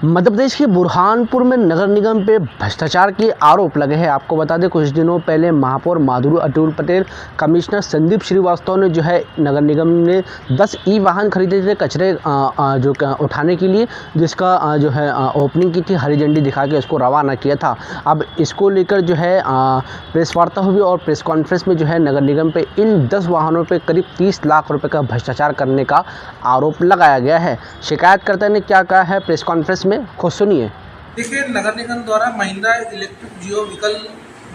मध्य प्रदेश के बुरहानपुर में नगर निगम पे भ्रष्टाचार के आरोप लगे हैं। आपको बता दें, कुछ दिनों पहले महापौर माधुरी अतुल पटेल, कमिश्नर संदीप श्रीवास्तव ने जो है नगर निगम ने 10 ई वाहन खरीदे थे कचरे उठाने के लिए, जिसका जो है ओपनिंग की थी, हरी झंडी दिखा के उसको रवाना किया था। अब इसको लेकर जो है प्रेस वार्ता हुई और प्रेस कॉन्फ्रेंस में जो है नगर निगम पे इन 10 वाहनों पे करीब 30 लाख रुपए का भ्रष्टाचार करने का आरोप लगाया गया है। शिकायतकर्ता ने क्या कहा है प्रेस कॉन्फ्रेंस में, खुद सुनिए। देखिए, नगर निगम द्वारा महिंद्रा इलेक्ट्रिक जियो व्हीकल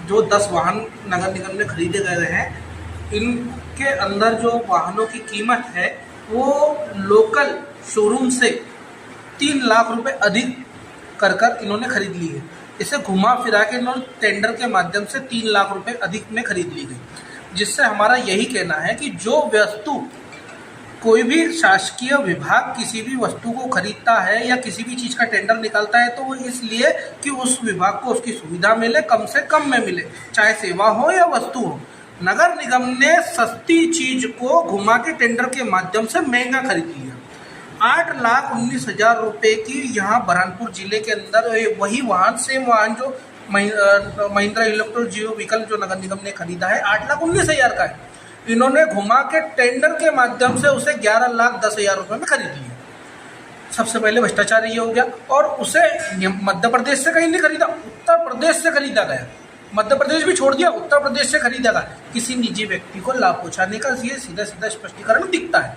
जो 10 वाहन नगर निगम ने खरीदे गए हैं, इनके अंदर जो वाहनों की कीमत है वो लोकल शोरूम से 3 लाख रुपए अधिक कर इन्होंने खरीद ली है। इसे घुमा फिरा के इन्होंने टेंडर के माध्यम से 3 लाख रुपए अधिक में खरीद ली गई, जिससे हमारा यही कहना है कि जो वस्तु कोई भी शासकीय विभाग किसी भी वस्तु को खरीदता है या किसी भी चीज़ का टेंडर निकालता है तो वो इसलिए कि उस विभाग को उसकी सुविधा मिले, कम से कम में मिले, चाहे सेवा हो या वस्तु हो। नगर निगम ने सस्ती चीज को घुमा के टेंडर के माध्यम से महंगा खरीद लिया। 8,19,000 रुपये की यहाँ बुरहानपुर जिले के अंदर वही वाहन, सेम वाहन जो महिंद्रा इलेक्ट्रिक जियो व्हीकल जो नगर निगम ने खरीदा है 8,19,000 का है, इन्होंने घुमा के टेंडर के माध्यम से उसे 11,10,000 रुपये में खरीद लिया। सबसे पहले भ्रष्टाचार ये हो गया। और उसे मध्य प्रदेश से कहीं नहीं खरीदा, उत्तर प्रदेश से खरीदा गया। मध्य प्रदेश भी छोड़ दिया, उत्तर प्रदेश से खरीदा गया। किसी निजी व्यक्ति को लाभ पहुंचाने का ये सीधा सीधा स्पष्टीकरण दिखता है।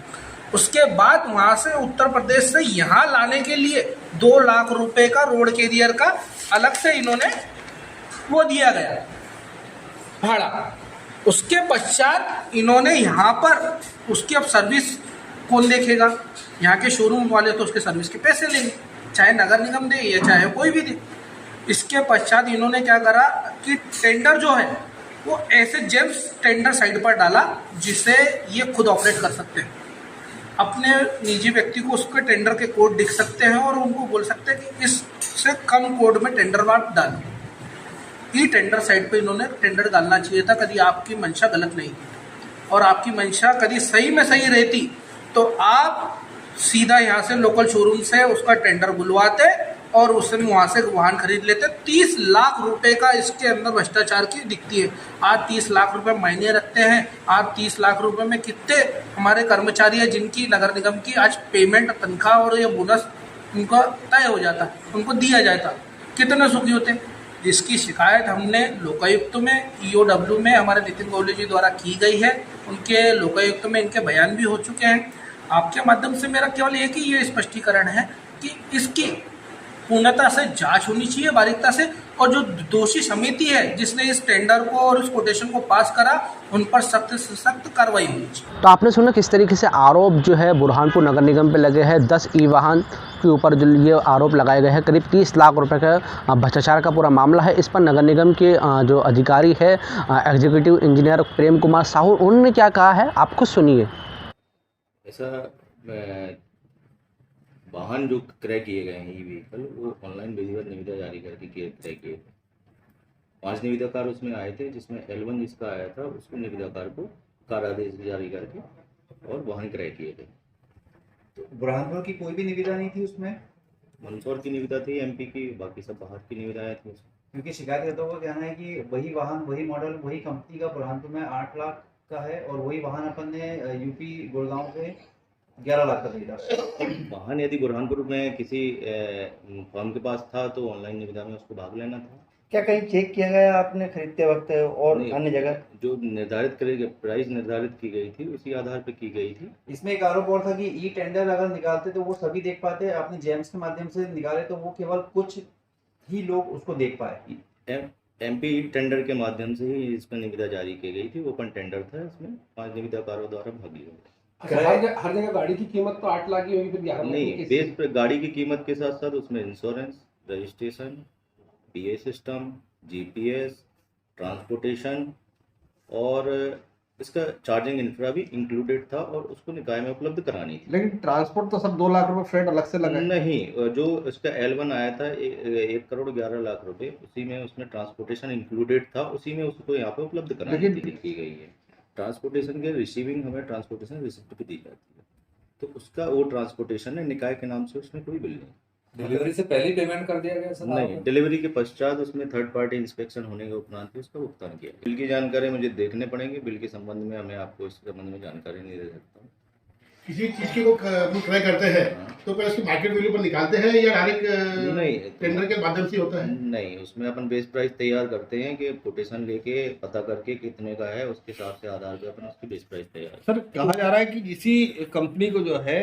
उसके बाद वहां से उत्तर प्रदेश से यहाँ लाने के लिए 2 लाख रुपए का रोड कैरियर का अलग से इन्होंने वो दिया गया भाड़ा। उसके पश्चात इन्होंने यहाँ पर उसकी अब सर्विस कौन देखेगा? यहाँ के शोरूम वाले तो उसके सर्विस के पैसे लेंगे, चाहे नगर निगम दे या चाहे कोई भी दे। इसके पश्चात इन्होंने क्या करा कि टेंडर जो है वो ऐसे जेम्स टेंडर साइड पर डाला जिसे ये खुद ऑपरेट कर सकते हैं। अपने निजी व्यक्ति को उसके टेंडर के कोड दिख सकते हैं और उनको बोल सकते हैं कि इससे कम कोड में टेंडर वार्ड डालो। ई टेंडर साइट पे इन्होंने टेंडर डालना चाहिए था। कभी आपकी मंशा गलत नहीं थी और आपकी मंशा कभी सही में सही रहती तो आप सीधा यहाँ से लोकल शोरूम से उसका टेंडर बुलवाते और उससे वहाँ से वाहन खरीद लेते। 30 लाख रुपए का इसके अंदर भ्रष्टाचार की दिखती है। आज 30 लाख रुपए मायने रखते हैं। आज 30 लाख रुपए में कितने हमारे कर्मचारी हैं जिनकी नगर निगम की आज पेमेंट, तनख्वाह और ये बोनस उनका तय हो जाता, उनको दिया जाता, कितने सुखी होते। जिसकी शिकायत हमने लोकायुक्त में, ईओडब्ल्यू में हमारे नितिन गौले जी द्वारा की गई है। उनके लोकायुक्त में इनके बयान भी हो चुके हैं। आपके माध्यम से मेरा केवल एक ही ये स्पष्टीकरण है कि इसकी पूर्णता से जांच होनी चाहिए, बारीकता से, और जो दोषी समिति है जिसने इस टेंडर को और इस कोटेशन को पास करा उन पर सख्त से सख्त कार्रवाई होनी चाहिए। तो आपने सुना किस तरीके से आरोप जो है बुरहानपुर नगर निगम पे लगे हैं। 10 ई वाहन के ऊपर जो ये आरोप लगाए गए हैं, करीब 30 लाख रुपए का भ्रष्टाचार का पूरा मामला है। इस पर नगर निगम के जो अधिकारी है, एग्जीक्यूटिव इंजीनियर प्रेम कुमार साहू, उन्होंने क्या कहा है, आप खुद सुनिए। ऐसा वाहन जो क्रय किए गए हैं ई व्हीकल, वो ऑनलाइन विधिवत निविदा जारी करके क्रय किए थे। 5 निविदाकार उसमें आए थे, जिसमें L1 जिसका आया था उसको निविदाकार को कारादेश जारी करके और वाहन क्रय किए थे। तो बुरहानपुर की कोई भी निविदा नहीं थी उसमें? मंदसौर की निविदा थी, MP की, बाकी सब बाहर की निविदाएं थी उसमें। क्योंकि शिकायतकर्ताओं का कहना है कि वही वाहन, वही मॉडल, वही कंपनी का बुरहानपुर में 8 लाख का है और वही वाहन अपन ने यूपी गुड़गांव से 11 लाख का खरीदा। वाहन यदि बुरहानपुर में किसी फर्म के पास था तो ऑनलाइन निविदा में उसको भाग लेना था। क्या कहीं चेक किया गया आपने खरीदते वक्त और अन्य जगह? जो निर्धारित प्राइस निर्धारित की गई थी उसी आधार पर की गई थी। इसमें एक आरोप और था कि ई टेंडर अगर निकालते तो वो सभी देख पाते, आपने जेम्स के माध्यम से निकाले तो वो केवल कुछ ही लोग उसको देख पाए। MP टेंडर के माध्यम से ही इसमें निविदा जारी की गई थी। ओपन टेंडर था, इसमें 5 निविदाकारों द्वारा भाग लिया। हर जगह गाड़ी की कीमत तो 8 लाख ही होगी, फिर 11 लाख नहीं, बेस पर गाड़ी की कीमत के साथ साथ उसमें insurance, registration, PA system, GPS, transportation और इसका चार्जिंग इंफ्रा भी इंक्लूडेड था और उसको निकाय में उपलब्ध करानी थी। लेकिन ट्रांसपोर्ट तो सब 2 लाख रुपए फ्रेट अलग से लगा नहीं, जो इसका L1 आया था 1,11,00,000 रुपए, उसी में उसमें ट्रांसपोर्टेशन इंक्लूडेड था, उसी में उसको यहाँ पे उपलब्ध करानी की गई है। ट्रांसपोर्टेशन के रिसीविंग हमें ट्रांसपोर्टेशन रिसिप्ट भी दी जाती है, तो उसका वो ट्रांसपोर्टेशन है, निकाय के नाम से उसमें कोई बिल नहीं। डिलीवरी से पहले ही पेमेंट कर दिया गया सर? नहीं, डिलीवरी के पश्चात उसमें थर्ड पार्टी इंस्पेक्शन होने के उपरांत ही उसका भुगतान किया। बिल की जानकारी मुझे देखने पड़ेंगे, बिल के संबंध में मैं आपको इस संबंध में जानकारी नहीं दे सकता हूँ। किसी चीज की वो क्रय करते हैं तो पहले उसकी मार्केट वैल्यू पर निकालते हैं या डायरेक्ट नहीं, टेंडर के माध्यम से होता है? नहीं, उसमें अपन बेस प्राइस तैयार करते हैं कि कोटेशन लेके पता करके कितने का है उसके हिसाब से आधार पे अपन उसकी बेस प्राइस तैयार। सर कहा जा रहा है कि इसी कंपनी को जो है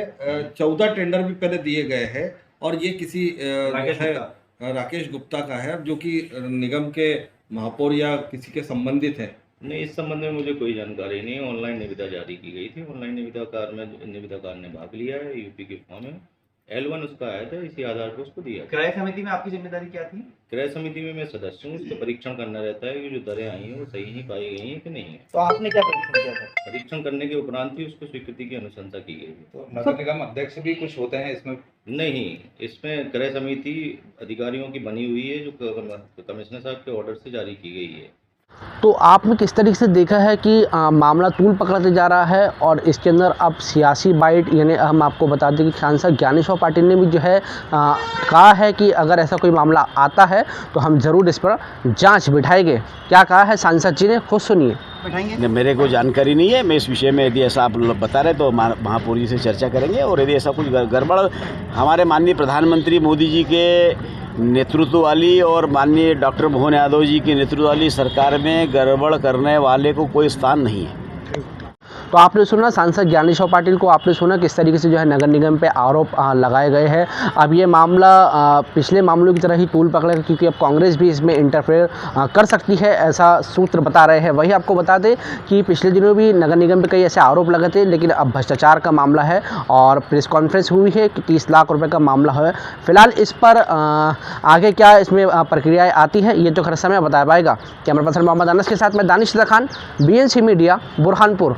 14 टेंडर भी पहले दिए गए हैं और ये किसी राकेश गुप्ता का है जो कि निगम के महापौर या किसी के संबंधित है। नहीं, इस संबंध में मुझे कोई जानकारी नहीं है। ऑनलाइन निविदा जारी की गई थी, ऑनलाइन निविदाकार ने भाग लिया है यूपी के फॉर्म में, L1 उसका आया था, इसी आधार पर उसको दिया। क्रय समिति में आपकी जिम्मेदारी क्या थी? क्रय समिति में मैं सदस्य हूँ, उसको परीक्षण करना रहता है कि जो दरें आई हैं वो सही ही पाई गई हैं कि नहीं है। तो आपने क्या परीक्षण किया था? परीक्षण करने के उपरांत ही उसको स्वीकृति की अनुशंसा की गई है। तो नगर निगम अध्यक्ष भी कुछ होते हैं इसमें? नहीं, इसमें क्रय समिति अधिकारियों की बनी हुई है जो कमिश्नर साहब के ऑर्डर से जारी की गई है। तो आपने किस तरीके से देखा है कि मामला तूल पकड़ते जा रहा है और इसके अंदर अब सियासी बाइट, यानी हम आपको बता दें कि सांसद ज्ञानेश्वर पाटिल ने भी जो है कहा है कि अगर ऐसा कोई मामला आता है तो हम ज़रूर इस पर जांच बिठाएंगे। क्या कहा है सांसद जी ने, खुद सुनिए। बैठाएंगे? मेरे को जानकारी नहीं है, मैं इस विषय में यदि ऐसा आप लोग बता रहे तो महापौर जी से चर्चा करेंगे और यदि ऐसा कुछ गड़बड़ हमारे माननीय प्रधानमंत्री मोदी जी के नेतृत्व वाली और माननीय डॉक्टर मोहन यादव जी की नेतृत्व वाली सरकार में गड़बड़ करने वाले को कोई स्थान नहीं है। तो आपने सुना सांसद ज्ञानेश्वर पाटिल को, आपने सुना किस तरीके से जो है नगर निगम पे आरोप लगाए गए हैं। अब ये मामला पिछले मामलों की तरह ही तूल पकड़ेगा क्योंकि अब कांग्रेस भी इसमें इंटरफेयर कर सकती है, ऐसा सूत्र बता रहे हैं। वही आपको बता दें कि पिछले दिनों भी नगर निगम पे कई ऐसे आरोप लगे थे, लेकिन अब भ्रष्टाचार का मामला है और प्रेस कॉन्फ्रेंस हुई है कि 30 लाख रुपये का मामला है। फिलहाल इस पर आगे क्या इसमें प्रक्रियाएँ आती है ये तो खैर समय बता पाएगा। कैमरा पर्सन मोहम्मद अनस के साथ मैं दानिश खान, BNC मीडिया, बुरहानपुर।